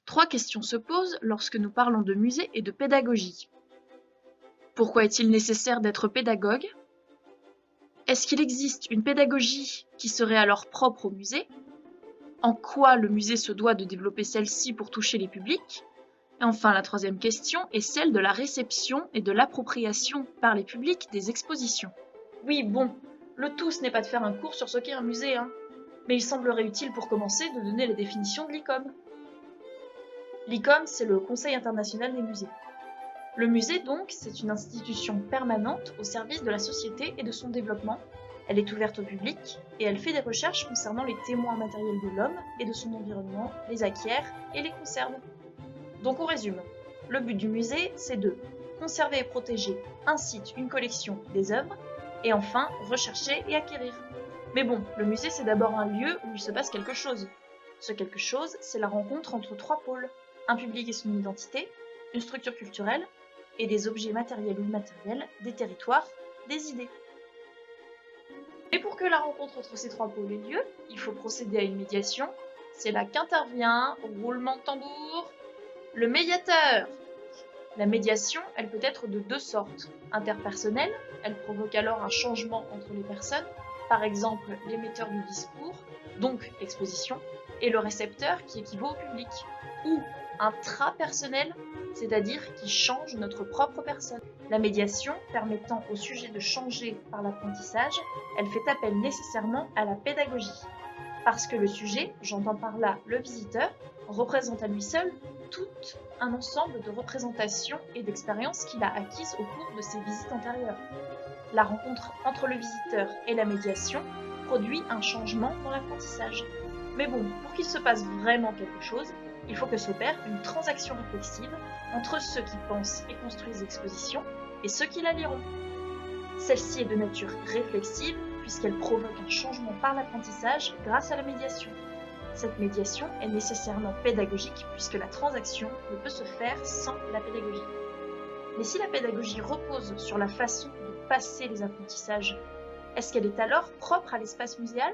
Trois questions se posent lorsque nous parlons de musée et de pédagogie. Pourquoi est-il nécessaire d'être pédagogue? Est-ce qu'il existe une pédagogie qui serait alors propre au musée? En quoi le musée se doit de développer celle-ci pour toucher les publics? Et enfin, la troisième question est celle de la réception et de l'appropriation par les publics des expositions. Oui, bon, le tout ce n'est pas de faire un cours sur ce qu'est un musée, mais il semblerait utile pour commencer de donner la définition de l'ICOM. L'ICOM, c'est le Conseil international des musées. Le musée, donc, c'est une institution permanente au service de la société et de son développement. Elle est ouverte au public et elle fait des recherches concernant les témoins matériels de l'homme et de son environnement, les acquiert et les conserve. Donc on résume. Le but du musée, c'est de conserver et protéger un site, une collection, des œuvres, et enfin rechercher et acquérir. Mais bon, le musée, c'est d'abord un lieu où il se passe quelque chose. Ce quelque chose, c'est la rencontre entre trois pôles. Un public et son identité, une structure culturelle, et des objets matériels ou immatériels, des territoires, des idées. Et pour que la rencontre entre ces trois pôles ait lieu, il faut procéder à une médiation. C'est là qu'intervient, roulement de tambour, le médiateur. La médiation, elle peut être de deux sortes. Interpersonnelle, elle provoque alors un changement entre les personnes, par exemple l'émetteur du discours, donc l'exposition, et le récepteur qui équivaut au public. Ou intrapersonnelle, c'est-à-dire qui change notre propre personne. La médiation, permettant au sujet de changer par l'apprentissage, elle fait appel nécessairement à la pédagogie. Parce que le sujet, j'entends par là le visiteur, représente à lui seul tout un ensemble de représentations et d'expériences qu'il a acquises au cours de ses visites antérieures. La rencontre entre le visiteur et la médiation produit un changement dans l'apprentissage. Mais bon, pour qu'il se passe vraiment quelque chose, il faut que s'opère une transaction réflexive entre ceux qui pensent et construisent l'exposition et ceux qui la liront. Celle-ci est de nature réflexive puisqu'elle provoque un changement par l'apprentissage grâce à la médiation. Cette médiation est nécessairement pédagogique puisque la transaction ne peut se faire sans la pédagogie. Mais si la pédagogie repose sur la façon de passer les apprentissages, est-ce qu'elle est alors propre à l'espace muséal ?